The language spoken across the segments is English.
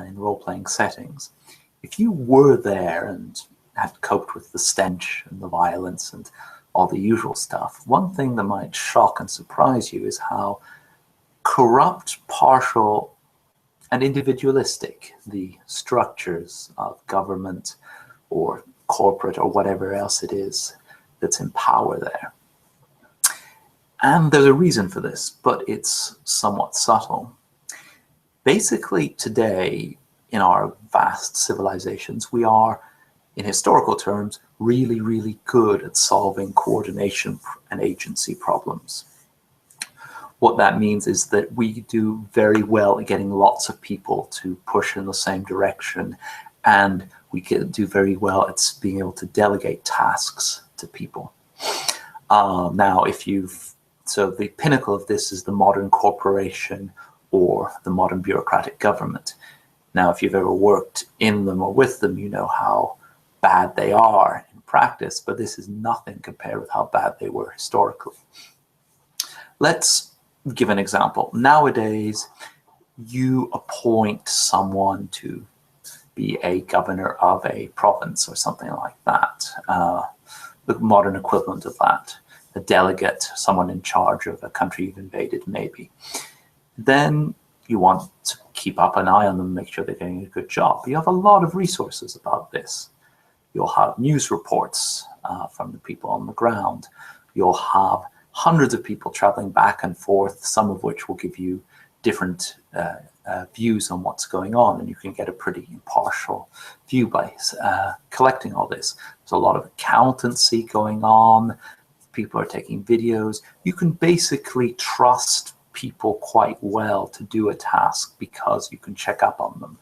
in role-playing settings, if you were there and had coped with the stench and the violence and all the usual stuff, one thing that might shock and surprise you is how corrupt, partial, and individualistic the structures of government or corporate or whatever else it is that's in power there. And there's a reason for this, but it's somewhat subtle. Basically, today, in our vast civilizations, we are, in historical terms, really, really good at solving coordination and agency problems. What that means is that we do very well at getting lots of people to push in the same direction, and we can do very well at being able to delegate tasks to people. Now, so the pinnacle of this is the modern corporation or the modern bureaucratic government. Now, if you've ever worked in them or with them, you know how bad they are in practice, but this is nothing compared with how bad they were historically. Let's give an example. Nowadays, you appoint someone to be a governor of a province or something like that, the modern equivalent of that, a delegate, someone in charge of a country you've invaded maybe. Then you want to keep up an eye on them, make sure they're doing a good job. You have a lot of resources about this. You'll have news reports from the people on the ground. You'll have hundreds of people traveling back and forth, some of which will give you different views on what's going on, and you can get a pretty impartial view by collecting all this. There's a lot of accountancy going on. People are taking videos. You can basically trust people quite well to do a task because you can check up on them.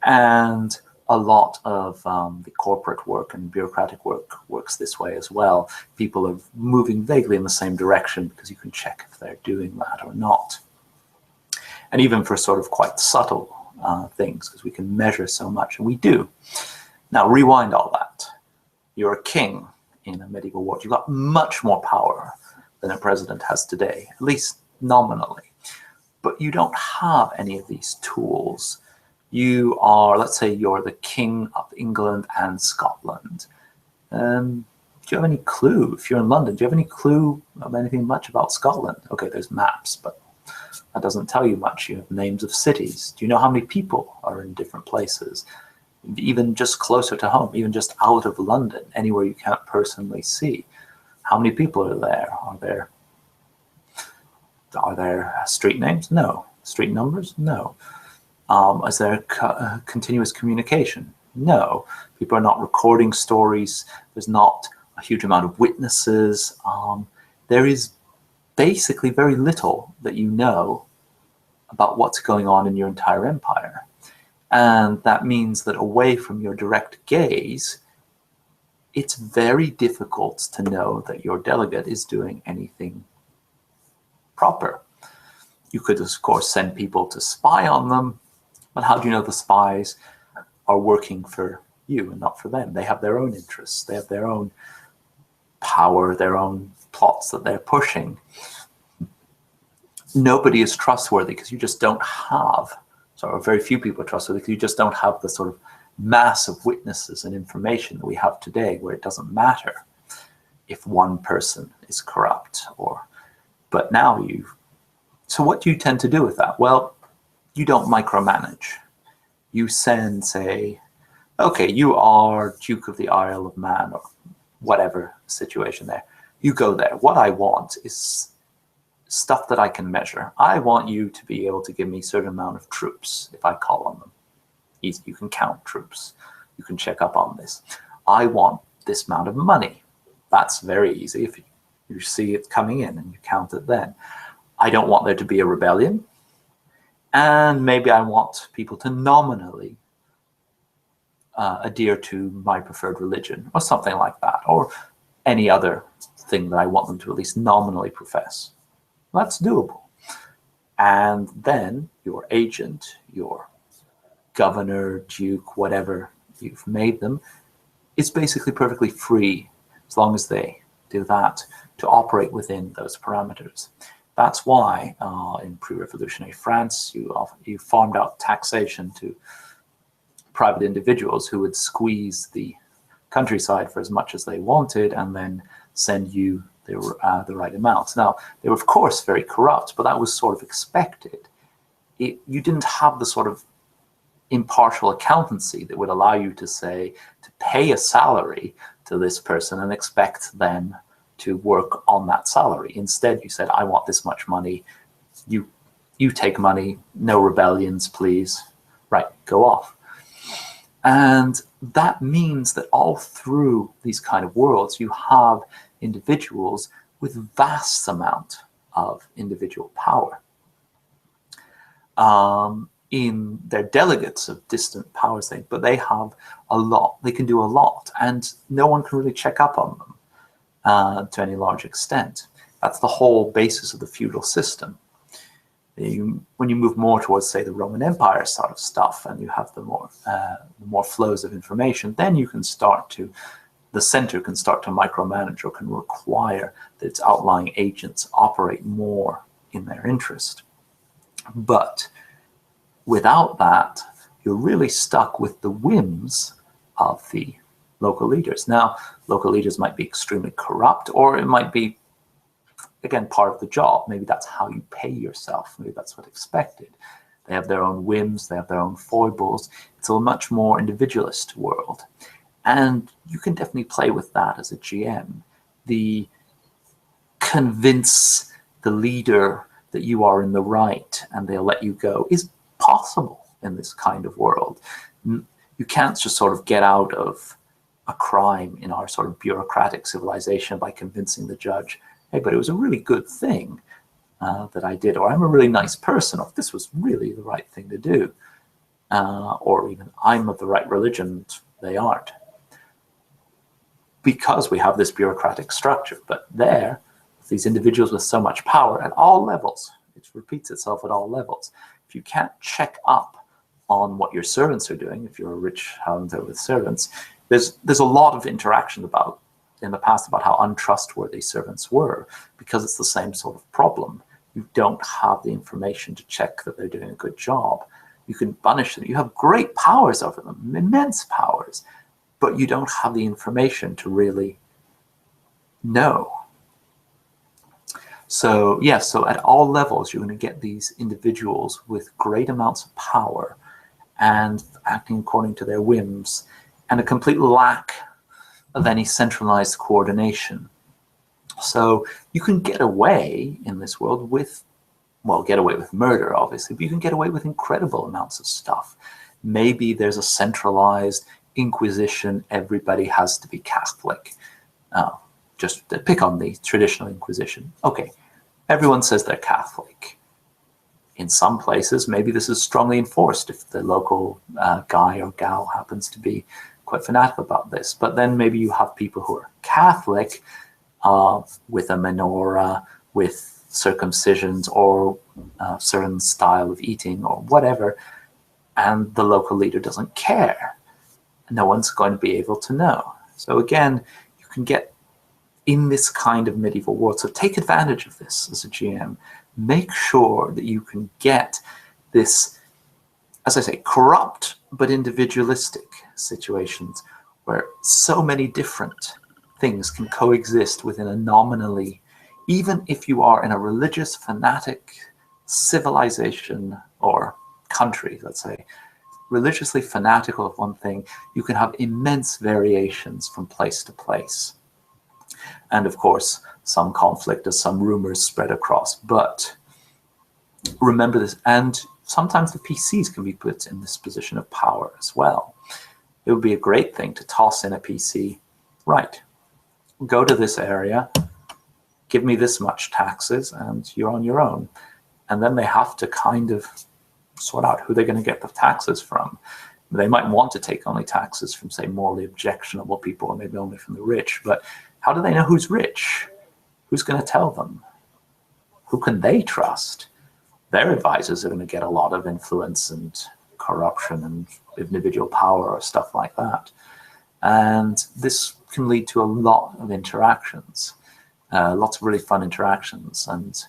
And a lot of the corporate work and bureaucratic work works this way as well. People are moving vaguely in the same direction because you can check if they're doing that or not. And even for sort of quite subtle things, because we can measure so much, and we do. Now rewind all that. You're a king in a medieval world. You've got much more power than a president has today, at least nominally. But you don't have any of these tools. You are, let's say you're the king of England and Scotland. Do you have any clue, if you're in London, do you have any clue of anything much about Scotland? Okay, there's maps, but that doesn't tell you much. You have names of cities. Do you know how many people are in different places? Even just closer to home, even just out of London, anywhere you can't personally see. How many people are there? Are there street names? No. Street numbers? No. Is there continuous communication? No. People are not recording stories. There's not a huge amount of witnesses. There is basically very little that you know about what's going on in your entire empire. And that means that away from your direct gaze, it's very difficult to know that your delegate is doing anything proper. You could, of course, send people to spy on them, but how do you know the spies are working for you and not for them? They have their own interests. They have their own power, their own plots that they're pushing. Nobody is trustworthy because you just don't have, or very few people are trustworthy because you just don't have the sort of mass of witnesses and information that we have today, where it doesn't matter if one person is corrupt but now so what do you tend to do with that? Well, you don't micromanage. You send, say, okay, you are Duke of the Isle of Man or whatever situation there. You go there. What I want is stuff that I can measure. I want you to be able to give me a certain amount of troops if I call on them. Easy. You can count troops. You can check up on this. I want this amount of money. That's very easy if you see it coming in and you count it then. I don't want there to be a rebellion. And maybe I want people to nominally adhere to my preferred religion or something like that, or any other thing that I want them to at least nominally profess. That's doable. And then your agent, your governor, duke, whatever you've made them, is basically perfectly free, as long as they do that, to operate within those parameters. That's why in pre-revolutionary France, you farmed out taxation to private individuals who would squeeze the countryside for as much as they wanted and then send you the right amounts. Now, they were, of course, very corrupt, but that was sort of expected. You didn't have the sort of impartial accountancy that would allow you to say, to pay a salary to this person and expect them to work on that salary. Instead, you said, I want this much money. You take money, no rebellions, please. Right, go off. And that means that all through these kind of worlds, you have individuals with vast amount of individual power. In their delegates of distant powers, but they have a lot, they can do a lot, and no one can really check up on them to any large extent. That's the whole basis of the feudal system. When you move more towards, say, the Roman Empire sort of stuff, and you have the more flows of information, then you can start to, the center can start to micromanage or can require that its outlying agents operate more in their interest. But without that, you're really stuck with the whims of the local leaders. Now, local leaders might be extremely corrupt, or it might be, again, part of the job. Maybe that's how you pay yourself. Maybe that's what's expected. They have their own whims, they have their own foibles. It's a much more individualist world. And you can definitely play with that as a GM. The convince the leader that you are in the right and they'll let you go is possible in this kind of world. You can't just sort of get out of a crime in our sort of bureaucratic civilization by convincing the judge, hey, but it was a really good thing that I did, or I'm a really nice person, or this was really the right thing to do, or even I'm of the right religion, they aren't. Because we have this bureaucratic structure, but there, these individuals with so much power at all levels, it repeats itself at all levels. If you can't check up on what your servants are doing, if you're a rich hunter with servants, there's a lot of interaction about in the past about how untrustworthy servants were, because it's the same sort of problem. You don't have the information to check that they're doing a good job. You can punish them. You have great powers over them, immense powers, but you don't have the information to really know. So yeah, so at all levels, you're going to get these individuals with great amounts of power and acting according to their whims, and a complete lack of any centralized coordination. So you can get away in this world with, well, get away with murder, obviously, but you can get away with incredible amounts of stuff. Maybe there's a centralized Inquisition, everybody has to be Catholic. Just to pick on the traditional Inquisition. Okay, everyone says they're Catholic. In some places, maybe this is strongly enforced if the local guy or gal happens to be quite fanatic about this. But then maybe you have people who are Catholic with a menorah, with circumcisions, or a certain style of eating, or whatever, and the local leader doesn't care. No one's going to be able to know. So again, you can get in this kind of medieval world. So take advantage of this as a GM. Make sure that you can get this, as I say, corrupt but individualistic situations where so many different things can coexist within a nominally, even if you are in a religious fanatic civilization or country, let's say, religiously fanatical of one thing, you can have immense variations from place to place. And of course, some conflict as some rumors spread across. But remember this, and sometimes the PCs can be put in this position of power as well. It would be a great thing to toss in a PC, right, go to this area, give me this much taxes, and you're on your own. And then they have to kind of sort out who they're going to get the taxes from. They might want to take only taxes from, say, morally objectionable people, or maybe only from the rich, but how do they know who's rich? Who's going to tell them? Who can they trust? Their advisors are going to get a lot of influence and corruption and individual power or stuff like that. And this can lead to a lot of interactions, lots of really fun interactions. And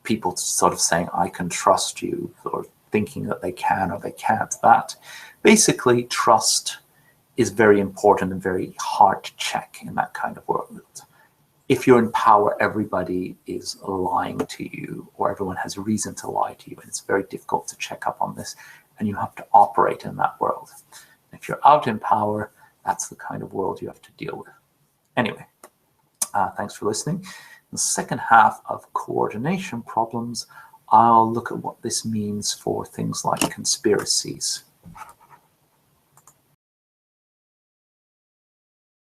people sort of saying, I can trust you, or thinking that they can or they can't. That basically, trust is very important and very hard to check in that kind of world. If you're in power, everybody is lying to you, or everyone has reason to lie to you, and it's very difficult to check up on this, and you have to operate in that world. If you're out in power, that's the kind of world you have to deal with. Anyway, thanks for listening. In the second half of coordination problems, I'll look at what this means for things like conspiracies.